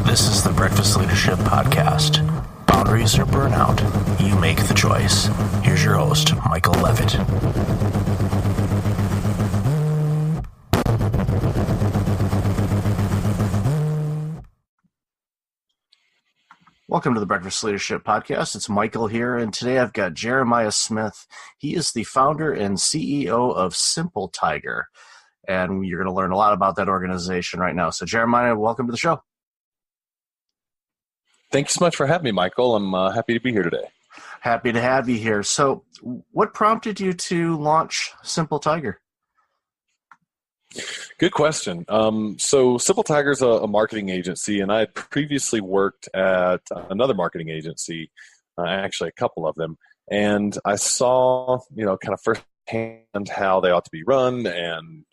This is the Breakfast Leadership Podcast. Boundaries or burnout, you make the choice. Here's your host, Michael Levitt. Welcome to the Breakfast Leadership Podcast. It's Michael here, and today I've got Jeremiah Smith. He is the founder and CEO of SimpleTiger, and you're going to learn a lot about that organization right now. So, Jeremiah, welcome to the show. Thank you so much for having me, Michael. I'm happy to be here today. Happy to have you here. So what prompted you to launch SimpleTiger? Good question. So SimpleTiger is a marketing agency, and I had previously worked at another marketing agency, actually a couple of them, and I saw, kind of firsthand how they ought to be run and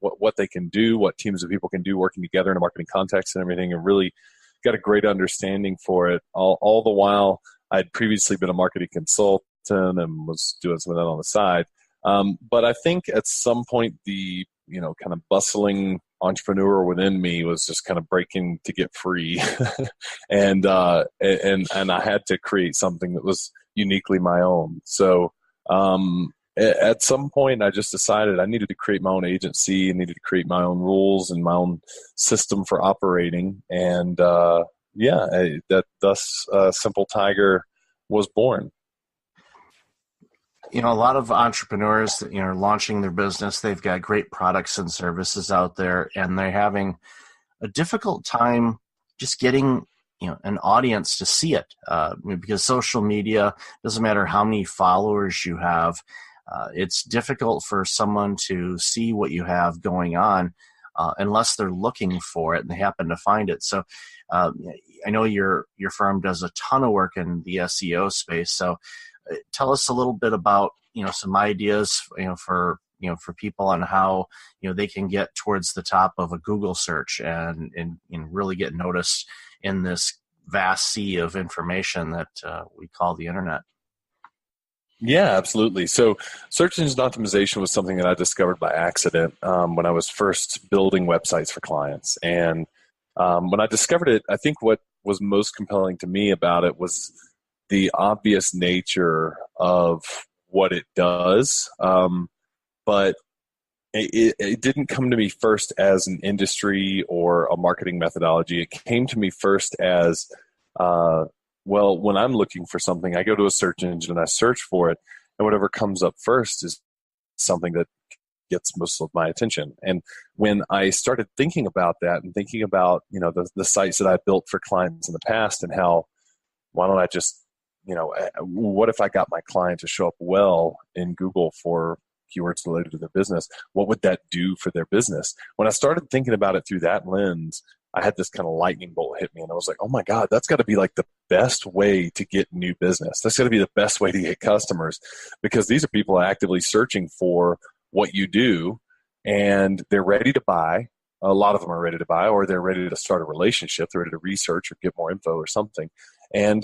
what they can do, what teams of people can do working together in a marketing context and everything, and really got a great understanding for it. All the while, I'd previously been a marketing consultant and was doing some of that on the side. But I think at some point, the kind of bustling entrepreneur within me was just kind of breaking to get free, and I had to create something that was uniquely my own. So at some point, I just decided I needed to create my own agency, I needed to create my own rules and my own system for operating. And thus SimpleTiger was born. A lot of entrepreneurs, launching their business, they've got great products and services out there, and they're having a difficult time just getting an audience to see it, because social media, doesn't matter how many followers you have, it's difficult for someone to see what you have going on unless they're looking for it and they happen to find it. So I know your firm does a ton of work in the SEO space. So tell us a little bit about some ideas for people on how they can get towards the top of a Google search and really get noticed in this vast sea of information that we call the internet. Yeah, absolutely. So search engine optimization was something that I discovered by accident when I was first building websites for clients. And when I discovered it, I think what was most compelling to me about it was the obvious nature of what it does. But it didn't come to me first as an industry or a marketing methodology. It came to me first as when I'm looking for something, I go to a search engine and I search for it, and whatever comes up first is something that gets most of my attention. And when I started thinking about that and thinking about, the sites that I built for clients in the past and how, why don't I just, what if I got my client to show up well in Google for keywords related to their business? What would that do for their business? When I started thinking about it through that lens, I had this kind of lightning bolt hit me, and I was like, oh my God, that's got to be like the best way to get new business. That's got to be the best way to get customers, because these are people actively searching for what you do, and they're ready to buy. A lot of them are ready to buy, or they're ready to start a relationship. They're ready to research or get more info or something. And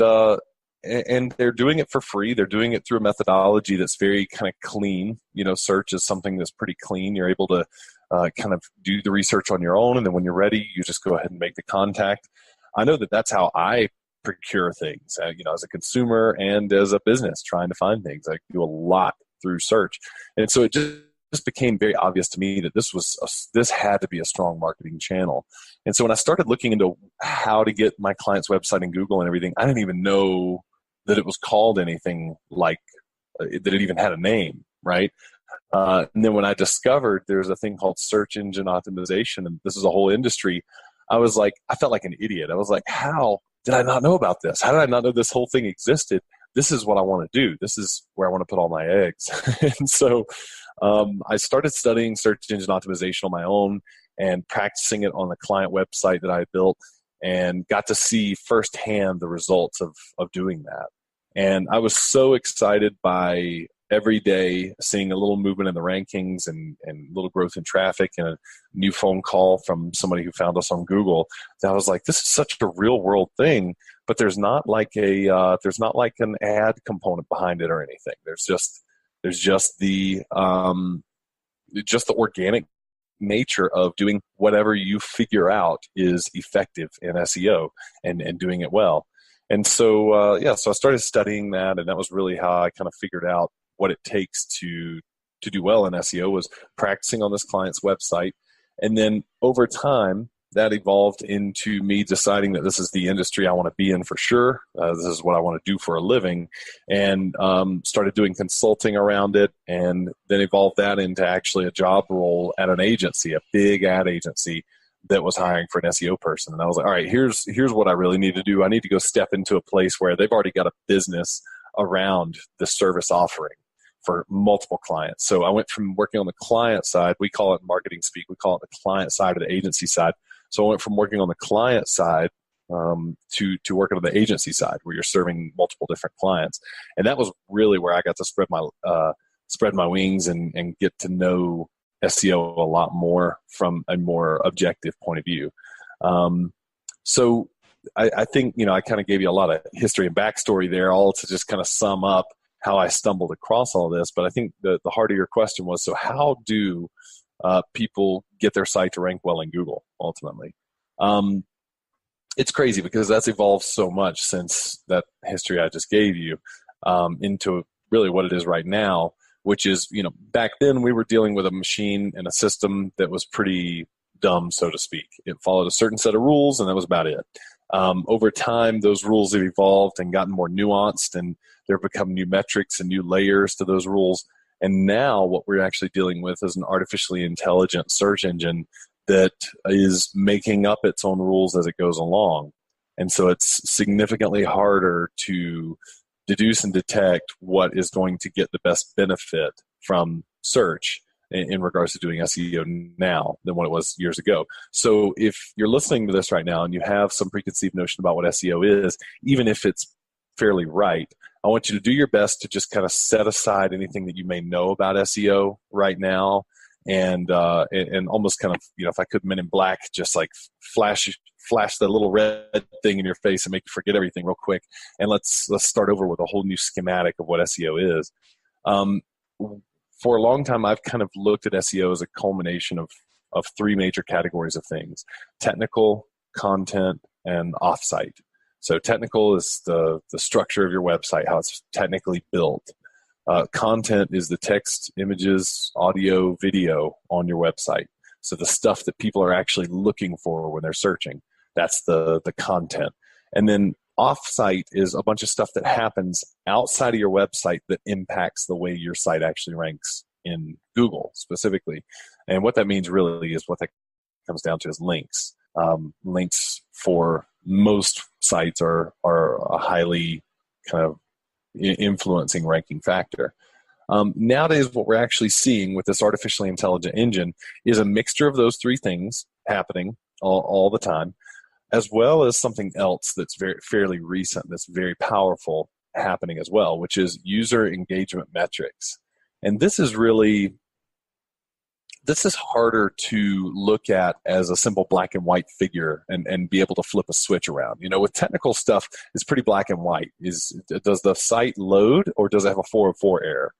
they're doing it for free. They're doing it through a methodology that's very kind of clean. Search is something that's pretty clean. You're able to kind of do the research on your own, and then when you're ready, you just go ahead and make the contact. I know that that's how I procure things, as a consumer and as a business trying to find things. I do a lot through search. And so it just became very obvious to me that this had to be a strong marketing channel. And so when I started looking into how to get my client's website in Google and everything, I didn't even know that it was called anything like that it even had a name, right? And then when I discovered there's a thing called search engine optimization, and this is a whole industry, I felt like an idiot. I was like, how did I not know about this? How did I not know this whole thing existed? This is what I want to do. This is where I want to put all my eggs. And so I started studying search engine optimization on my own and practicing it on the client website that I built, and got to see firsthand the results of doing that. And I was so excited by every day seeing a little movement in the rankings and little growth in traffic and a new phone call from somebody who found us on Google, that I was like, this is such a real world thing, but there's not like an ad component behind it or anything. There's just the organic nature of doing whatever you figure out is effective in SEO and doing it well. And so, so I started studying that, and that was really how I kind of figured out what it takes to do well in SEO, was practicing on this client's website. And then over time, that evolved into me deciding that this is the industry I want to be in for sure. This is what I want to do for a living, and started doing consulting around it, and then evolved that into actually a job role at an agency, a big ad agency that was hiring for an SEO person. And I was like, all right, here's what I really need to do. I need to go step into a place where they've already got a business around the service offering for multiple clients. So I went from working on the client side, we call it marketing speak, we call it the client side of the agency side. So I went from working on the client side to working on the agency side, where you're serving multiple different clients. And that was really where I got to spread my wings and get to know SEO a lot more from a more objective point of view. So I think, I kind of gave you a lot of history and backstory there, all to just kind of sum up how I stumbled across all this. But I think the heart of your question was, so how do people get their site to rank well in Google ultimately? It's crazy because that's evolved so much since that history I just gave you into really what it is right now, which is, back then we were dealing with a machine and a system that was pretty dumb, so to speak. It followed a certain set of rules, and that was about it. Over time, those rules have evolved and gotten more nuanced, and there have become new metrics and new layers to those rules. And now what we're actually dealing with is an artificially intelligent search engine that is making up its own rules as it goes along. And so it's significantly harder to deduce and detect what is going to get the best benefit from search in regards to doing SEO now than what it was years ago. So if you're listening to this right now and you have some preconceived notion about what SEO is, even if it's fairly right, I want you to do your best to just kind of set aside anything that you may know about SEO right now, and almost kind of, if I could, Men in Black, just like flash the little red thing in your face and make you forget everything real quick. And let's start over with a whole new schematic of what SEO is. For a long time, I've kind of looked at SEO as a culmination of three major categories of things: technical, content, and offsite. So technical is the structure of your website, how it's technically built. Content is the text, images, audio, video on your website. So the stuff that people are actually looking for when they're searching. That's the content. And then offsite is a bunch of stuff that happens outside of your website that impacts the way your site actually ranks in Google specifically. And what that means really is what that comes down to is links. Links for most sites are a highly kind of influencing ranking factor. Nowadays, what we're actually seeing with this artificially intelligent engine is a mixture of those three things happening all the time, as well as something else that's fairly recent, that's very powerful happening as well, which is user engagement metrics. And this is harder to look at as a simple black and white figure and be able to flip a switch around. With technical stuff, it's pretty black and white. Does the site load, or does it have a 404 error?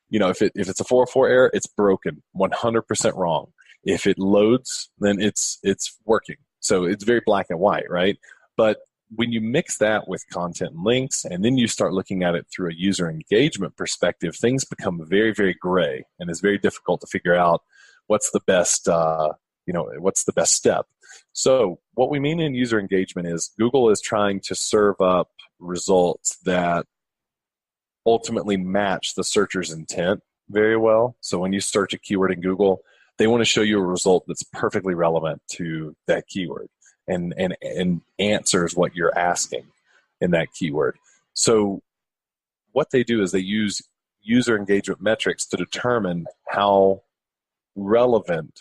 If it's a 404 error, it's broken, 100% wrong. If it loads, then it's working. So it's very black and white, right? But when you mix that with content and links, and then you start looking at it through a user engagement perspective, things become very, very gray, and it's very difficult to figure out what's the best, what's the best step. So what we mean in user engagement is Google is trying to serve up results that ultimately match the searcher's intent very well. So when you search a keyword in Google, they want to show you a result that's perfectly relevant to that keyword and answers what you're asking in that keyword. So what they do is they use user engagement metrics to determine how relevant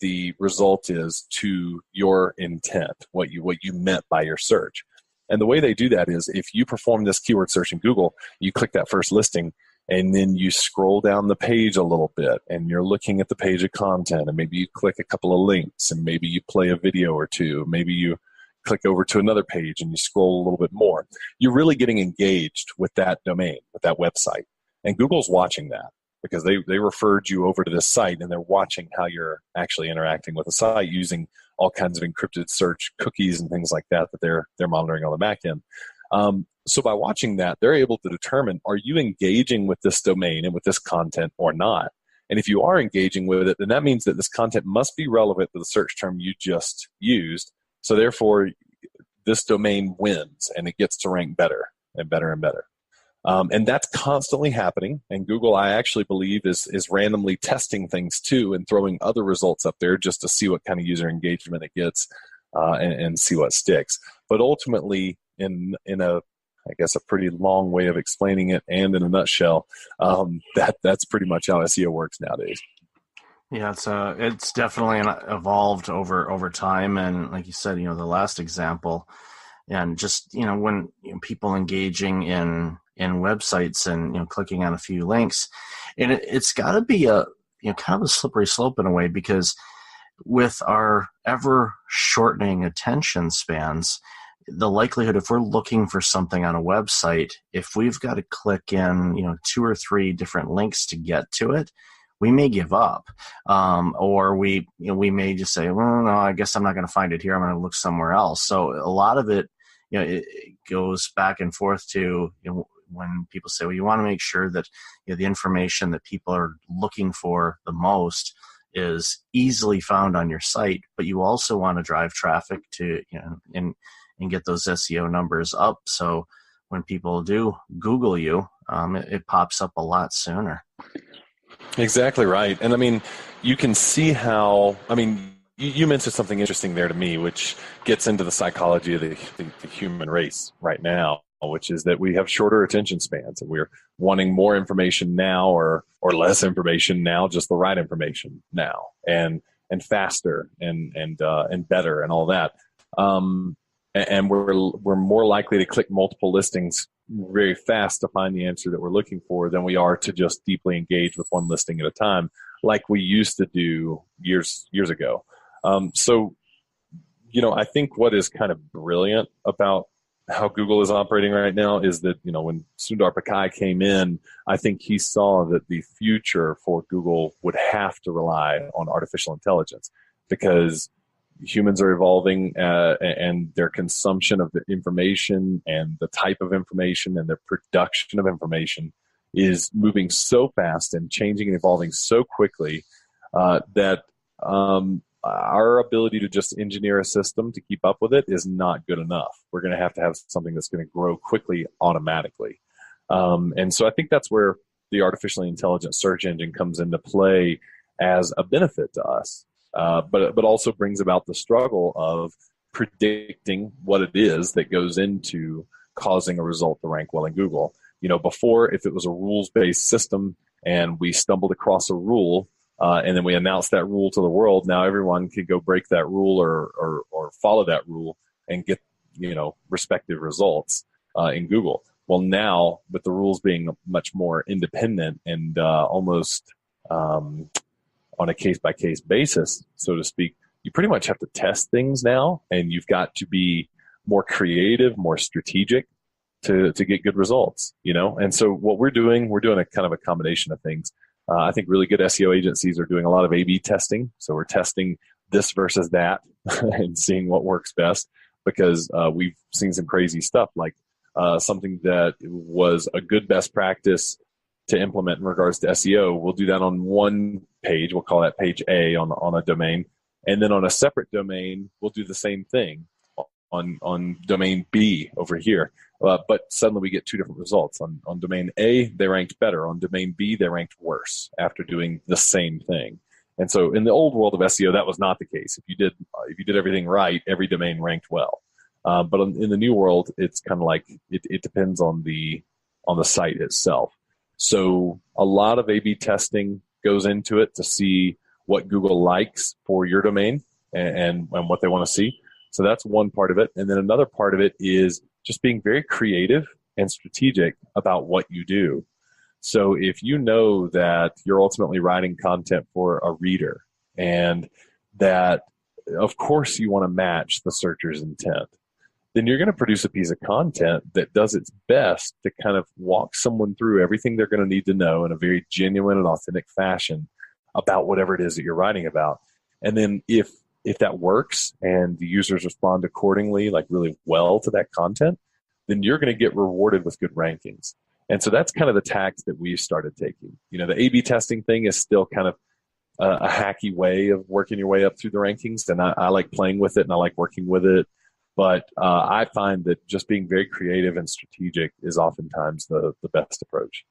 the result is to your intent, what you meant by your search. And the way they do that is, if you perform this keyword search in Google, you click that first listing, and then you scroll down the page a little bit, and you're looking at the page of content, and maybe you click a couple of links, and maybe you play a video or two, maybe you click over to another page and you scroll a little bit more. You're really getting engaged with that domain, with that website. And Google's watching that. because they referred you over to this site and they're watching how you're actually interacting with the site using all kinds of encrypted search cookies and things like that they're monitoring on the back end. So by watching that, they're able to determine, are you engaging with this domain and with this content or not? And if you are engaging with it, then that means that this content must be relevant to the search term you just used. So therefore, this domain wins and it gets to rank better and better and better. And that's constantly happening. And Google, I actually believe, is randomly testing things too and throwing other results up there just to see what kind of user engagement it gets and see what sticks. But ultimately, in a I guess a pretty long way of explaining it, and in a nutshell, that's pretty much how SEO works nowadays. Yeah, it's definitely evolved over time, and like you said, the last example, and just when people engaging in websites and clicking on a few links, and it's got to be a kind of a slippery slope in a way, because with our ever shortening attention spans, the likelihood, if we're looking for something on a website, if we've got to click in, 2 or 3 different links to get to it, we may give up, or we may just say, well, no, I guess I'm not going to find it here. I'm going to look somewhere else. So a lot of it, it goes back and forth to when people say, well, you want to make sure that the information that people are looking for the most is easily found on your site, but you also want to drive traffic to and get those SEO numbers up. So when people do Google you, it pops up a lot sooner. Exactly right. And I mean, you can see how, you mentioned something interesting there to me, which gets into the psychology of the human race right now, which is that we have shorter attention spans and we're wanting more information now or less information now, just the right information now, and faster and better and all that. And we're more likely to click multiple listings very fast to find the answer that we're looking for than we are to just deeply engage with one listing at a time, like we used to do years ago. So, I think what is kind of brilliant about how Google is operating right now is that, when Sundar Pichai came in, I think he saw that the future for Google would have to rely on artificial intelligence, because humans are evolving and their consumption of the information and the type of information and the production of information is moving so fast and changing and evolving so quickly that our ability to just engineer a system to keep up with it is not good enough. We're going to have something that's going to grow quickly automatically. And so I think that's where the artificially intelligent search engine comes into play as a benefit to us. But also brings about the struggle of predicting what it is that goes into causing a result to rank well in Google. Before, if it was a rules-based system and we stumbled across a rule and then we announced that rule to the world, now everyone could go break that rule or follow that rule and get respective results in Google. Well, now with the rules being much more independent and almost on a case-by-case basis, so to speak, you pretty much have to test things now, and you've got to be more creative, more strategic to get good results, And so what we're doing a kind of a combination of things. I think really good SEO agencies are doing a lot of A/B testing. So we're testing this versus that and seeing what works best, because we've seen some crazy stuff, like something that was a good best practice to implement in regards to SEO. We'll do that on one page. We'll call that page A on a domain. And then on a separate domain, we'll do the same thing on domain B over here. But suddenly we get 2 different results. On domain A, they ranked better. On domain B, they ranked worse after doing the same thing. And so in the old world of SEO, that was not the case. If you did everything right, every domain ranked well. But in the new world, it's kind of like it depends on the site itself. So a lot of A/B testing goes into it to see what Google likes for your domain and what they want to see. So that's one part of it. And then another part of it is just being very creative and strategic about what you do. So if you know that you're ultimately writing content for a reader and that, of course, you want to match the searcher's intent, then you're going to produce a piece of content that does its best to kind of walk someone through everything they're going to need to know in a very genuine and authentic fashion about whatever it is that you're writing about. And then if that works and the users respond accordingly, like really well to that content, then you're going to get rewarded with good rankings. And so that's kind of the tact that we started taking. You know, the A/B testing thing is still kind of a hacky way of working your way up through the rankings. And I like playing with it and I like working with it. But I find that just being very creative and strategic is oftentimes the best approach.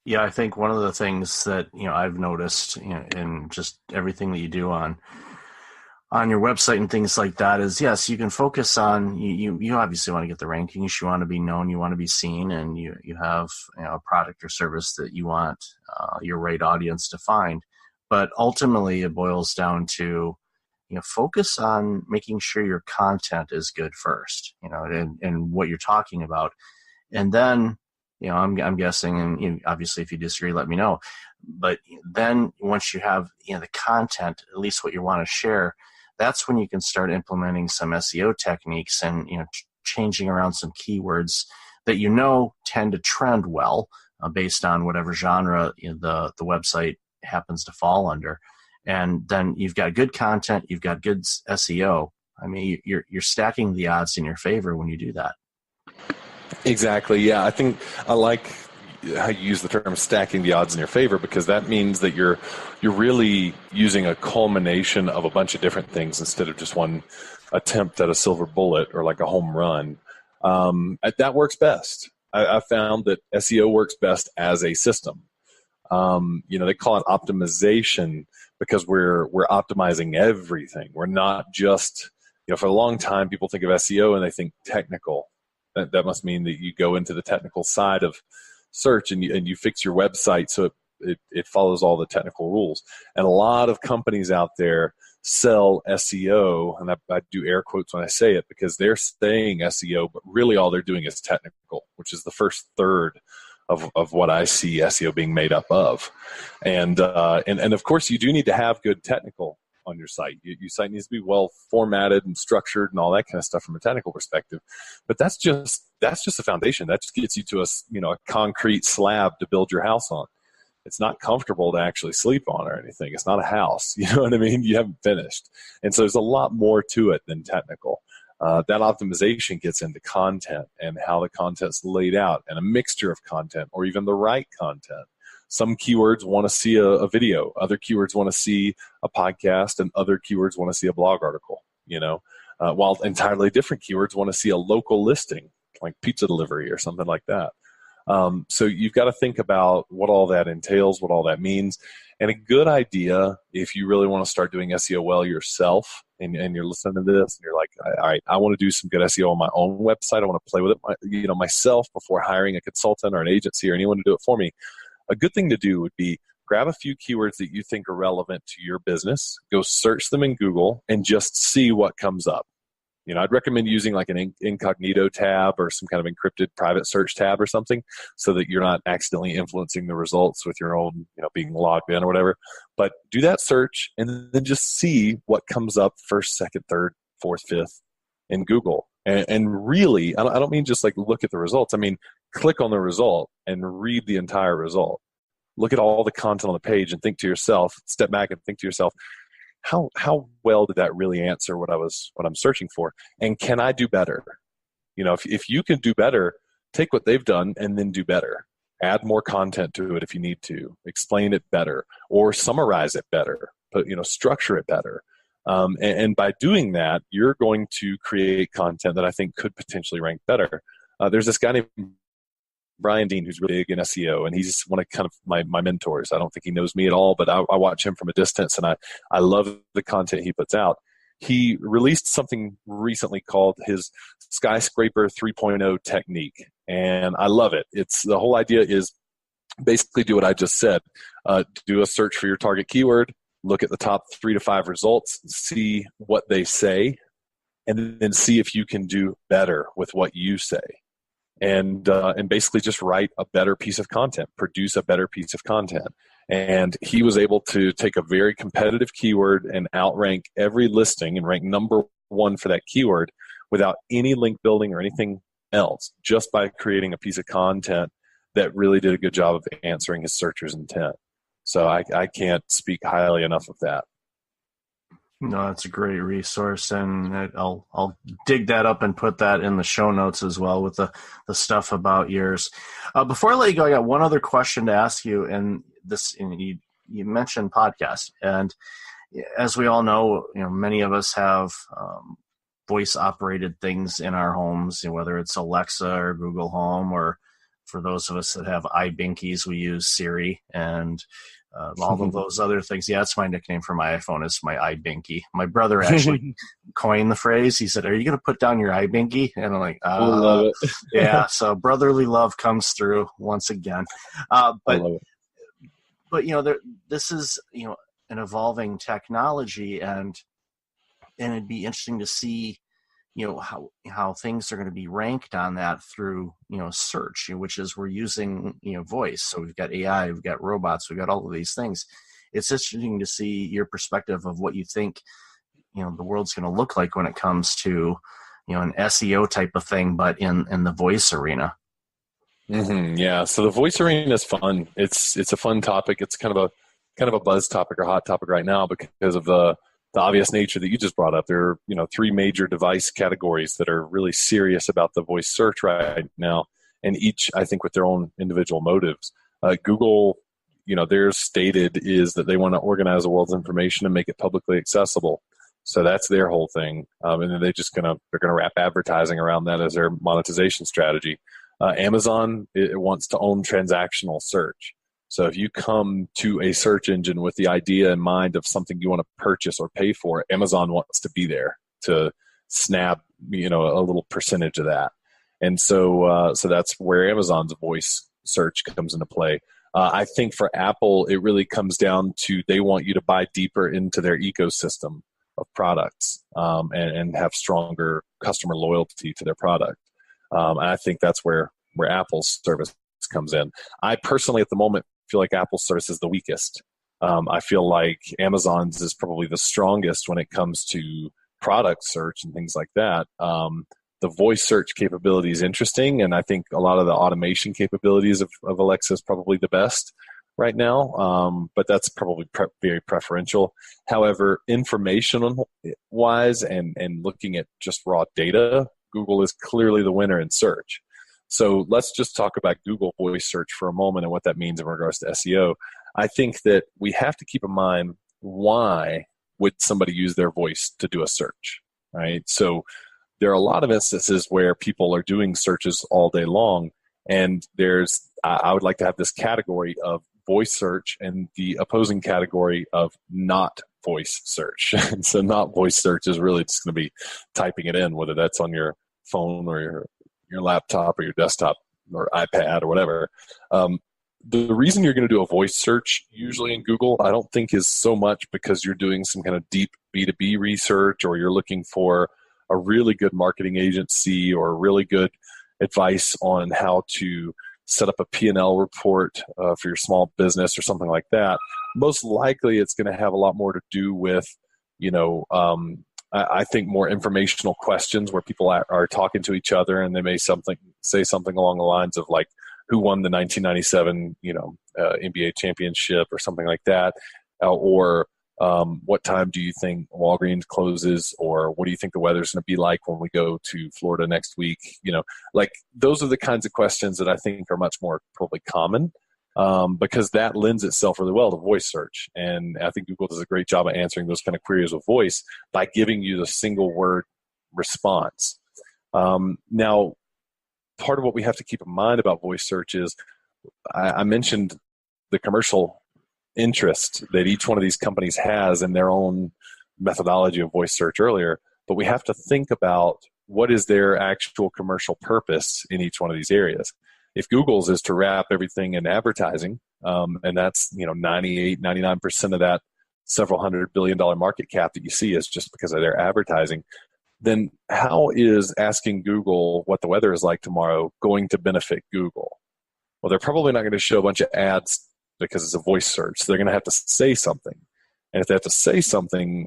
Yeah, I think one of the things that, I've noticed, in just everything that you do on your website and things like that is, yes, you can focus on, you obviously want to get the rankings, you want to be known, you want to be seen, and you have a product or service that you want your right audience to find. But ultimately it boils down to, focus on making sure your content is good first, and what you're talking about. And then, I'm guessing, and obviously if you disagree, let me know. But then once you have, the content, at least what you want to share, that's when you can start implementing some SEO techniques and, changing around some keywords that tend to trend well based on whatever genre the website happens to fall under. And then you've got good content, you've got good SEO. I mean, you're stacking the odds in your favor when you do that. Exactly. Yeah, I think I like how you use the term stacking the odds in your favor, because that means that you're really using a culmination of a bunch of different things instead of just one attempt at a silver bullet or like a home run. That works best. I found that SEO works best as a system. They call it optimization because we're optimizing everything. We're not just, for a long time people think of SEO and they think technical. That must mean that you go into the technical side of search and you fix your website so it follows all the technical rules. And a lot of companies out there sell SEO, and I do air quotes when I say it because they're saying SEO, but really all they're doing is technical, which is the first third of what I see SEO being made up of. And of course you do need to have good technical on your site. Your site needs to be well formatted and structured and all that kind of stuff from a technical perspective. But that's just the foundation. That just gets you to a concrete slab to build your house on. It's not comfortable to actually sleep on or anything. It's not a house. You know what I mean? You haven't finished. And so there's a lot more to it than technical. That optimization gets into content and how the content's laid out and a mixture of content or even the right content. Some keywords want to see a video. Other keywords want to see a podcast, and other keywords want to see a blog article, while entirely different keywords want to see a local listing, like pizza delivery or something like that. So you've got to think about what all that entails, what all that means. And a good idea, if you really want to start doing SEO well yourself, and you're listening to this, and you're like, all right, I want to do some good SEO on my own website. I want to play with it, myself before hiring a consultant or an agency or anyone to do it for me. A good thing to do would be grab a few keywords that you think are relevant to your business, go search them in Google, and just see what comes up. I'd recommend using like an incognito tab or some kind of encrypted private search tab or something so that you're not accidentally influencing the results with your own, being logged in or whatever. But do that search and then just see what comes up first, second, third, fourth, fifth in Google. And really, I don't mean just like look at the results. I mean, click on the result and read the entire result. Look at all the content on the page and think to yourself, step back and think to yourself, how well did that really answer what I'm searching for? And can I do better? If you can do better, take what they've done and then do better. Add more content to it if you need to. Explain it better or summarize it better. But structure it better. And by doing that, you're going to create content that I think could potentially rank better. There's this guy named Brian Dean, who's really big in SEO, and he's one of kind of my mentors. I don't think he knows me at all, but I watch him from a distance, and I love the content he puts out. He released something recently called his Skyscraper 3.0 technique, and I love it. The whole idea is basically do what I just said. Do a search for your target keyword, look at the top 3 to 5 results, see what they say, and then see if you can do better with what you say. And basically just write a better piece of content, produce a better piece of content. And he was able to take a very competitive keyword and outrank every listing and rank number one for that keyword without any link building or anything else, just by creating a piece of content that really did a good job of answering his searcher's intent. So I can't speak highly enough of that. No, that's a great resource, and I'll dig that up and put that in the show notes as well with the stuff about yours. Before I let you go, I got one other question to ask you, and you mentioned podcast, and as we all know, many of us have voice operated things in our homes, whether it's Alexa or Google Home, or for those of us that have iBinkies, we use Siri and all of those other things. Yeah, that's my nickname for my iPhone, is my iBinky. My brother actually coined the phrase. He said, "Are you going to put down your iBinky?" And I'm like, I love it. Yeah, so brotherly love comes through once again. But this is an evolving technology, and it'd be interesting to see how things are going to be ranked on that through search, which is we're using voice. So we've got AI, we've got robots, we've got all of these things. It's interesting to see your perspective of what you think the world's going to look like when it comes to an SEO type of thing, but in the voice arena. Mm-hmm, yeah. So the voice arena is fun. It's a fun topic. It's kind of a buzz topic or hot topic right now because of the obvious nature that you just brought up. There are, three major device categories that are really serious about the voice search right now, and each, I think, with their own individual motives. Google, their stated is that they want to organize the world's information and make it publicly accessible. So that's their whole thing, and then they're going to wrap advertising around that as their monetization strategy. Amazon, it wants to own transactional search. So if you come to a search engine with the idea in mind of something you want to purchase or pay for, Amazon wants to be there to snap, a little percentage of that. And so that's where Amazon's voice search comes into play. I think for Apple, it really comes down to they want you to buy deeper into their ecosystem of products and have stronger customer loyalty to their product. And I think that's where Apple's service comes in. I personally, at the moment, feel like Apple's service is the weakest. I feel like Amazon's is probably the strongest when it comes to product search and things like that. The voice search capability is interesting, and I think a lot of the automation capabilities of Alexa is probably the best right now, but that's probably very preferential. However, information-wise and looking at just raw data, Google is clearly the winner in search. So let's just talk about Google voice search for a moment and what that means in regards to SEO. I think that we have to keep in mind, why would somebody use their voice to do a search, right? So there are a lot of instances where people are doing searches all day long, and I would like to have this category of voice search and the opposing category of not voice search. And so not voice search is really just going to be typing it in, whether that's on your phone or your laptop or your desktop or iPad or whatever. The reason you're going to do a voice search usually in Google, I don't think is so much because you're doing some kind of deep B2B research, or you're looking for a really good marketing agency or really good advice on how to set up a P&L report for your small business or something like that. Most likely it's going to have a lot more to do with, I think more informational questions where people are talking to each other, and they may say something along the lines of like, who won the 1997 NBA championship or something like that, or what time do you think Walgreens closes, or what do you think the weather's going to be like when we go to Florida next week? Like those are the kinds of questions that I think are much more probably common. Because that lends itself really well to voice search. And I think Google does a great job of answering those kind of queries with voice by giving you the single word response. Now, part of what we have to keep in mind about voice search is I mentioned the commercial interest that each one of these companies has in their own methodology of voice search earlier, but we have to think about what is their actual commercial purpose in each one of these areas. If Google's is to wrap everything in advertising, and that's 98, 99% of that several $100 billion market cap that you see is just because of their advertising, then how is asking Google what the weather is like tomorrow going to benefit Google? Well, they're probably not going to show a bunch of ads because it's a voice search. So they're going to have to say something. And if they have to say something,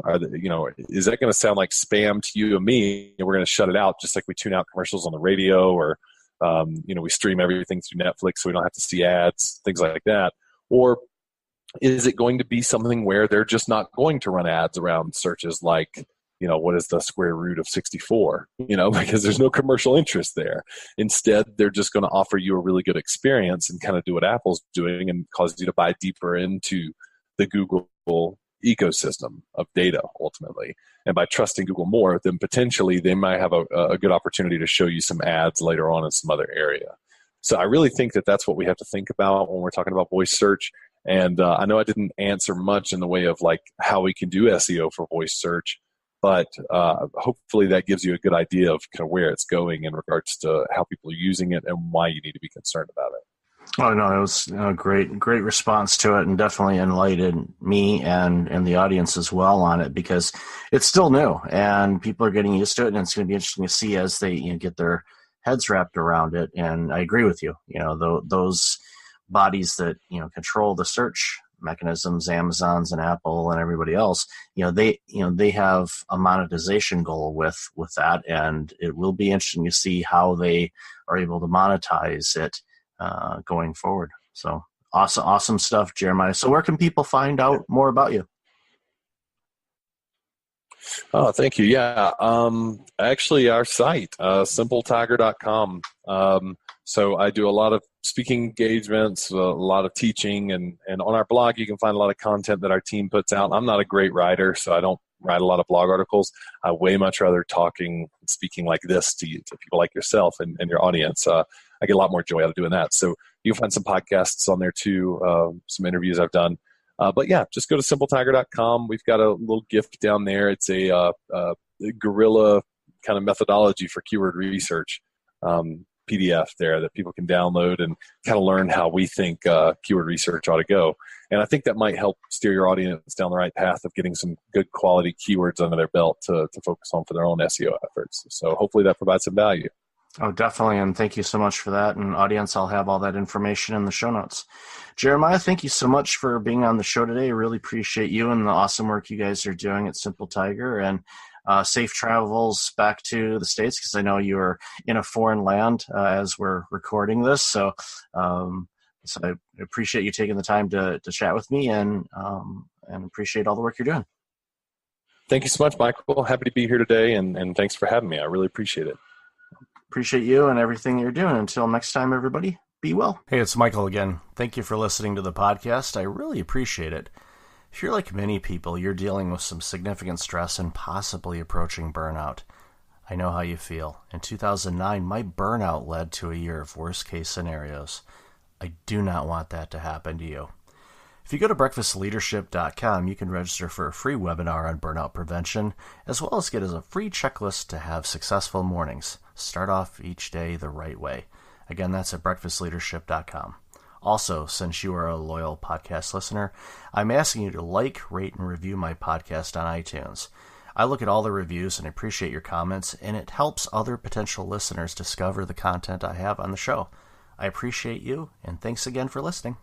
is that going to sound like spam to you and me? And we're going to shut it out, just like we tune out commercials on the radio, or we stream everything through Netflix so we don't have to see ads, things like that. Or is it going to be something where they're just not going to run ads around searches like, what is the square root of 64? Because there's no commercial interest there. Instead, they're just going to offer you a really good experience and kind of do what Apple's doing and cause you to buy deeper into the Google ecosystem of data ultimately. And by trusting Google more, then potentially they might have a good opportunity to show you some ads later on in some other area. So I really think that that's what we have to think about when we're talking about voice search. And I know I didn't answer much in the way of like how we can do SEO for voice search, but hopefully that gives you a good idea of kind of where it's going in regards to how people are using it and why you need to be concerned about it. Oh, no, it was a great response to it, and definitely enlightened me and the audience as well on it, because it's still new and people are getting used to it, and it's going to be interesting to see as they get their heads wrapped around it. And I agree with you. Those bodies that control the search mechanisms, Amazon's and Apple and everybody else, they have a monetization goal with that, and it will be interesting to see how they are able to monetize it going forward. So awesome stuff, Jeremiah. So where can people find out more about you? Oh, thank you. Yeah. Actually, our site, SimpleTiger.com. So I do a lot of speaking engagements, a lot of teaching, and on our blog, you can find a lot of content that our team puts out. I'm not a great writer, so I don't write a lot of blog articles. I way much rather talking and speaking like this to people like yourself and your audience. I get a lot more joy out of doing that. So you can find some podcasts on there too, some interviews I've done. But yeah, just go to SimpleTiger.com. We've got a little gift down there. It's a guerrilla kind of methodology for keyword research PDF there that people can download and kind of learn how we think keyword research ought to go. And I think that might help steer your audience down the right path of getting some good quality keywords under their belt to focus on for their own SEO efforts. So hopefully that provides some value. Oh, definitely. And thank you so much for that. And audience, I'll have all that information in the show notes. Jeremiah, thank you so much for being on the show today. I really appreciate you and the awesome work you guys are doing at SimpleTiger, and safe travels back to the States, because I know you're in a foreign land as we're recording this. So I appreciate you taking the time to chat with me, and appreciate all the work you're doing. Thank you so much, Michael. Happy to be here today, and thanks for having me. I really appreciate it. Appreciate you and everything you're doing. Until next time, everybody, be well. Hey, it's Michael again. Thank you for listening to the podcast. I really appreciate it. If you're like many people, you're dealing with some significant stress and possibly approaching burnout. I know how you feel. In 2009, my burnout led to a year of worst-case scenarios. I do not want that to happen to you. If you go to breakfastleadership.com, you can register for a free webinar on burnout prevention, as well as get a free checklist to have successful mornings. Start off each day the right way. Again, that's at breakfastleadership.com. Also, since you are a loyal podcast listener, I'm asking you to like, rate, and review my podcast on iTunes. I look at all the reviews and appreciate your comments, and it helps other potential listeners discover the content I have on the show. I appreciate you, and thanks again for listening.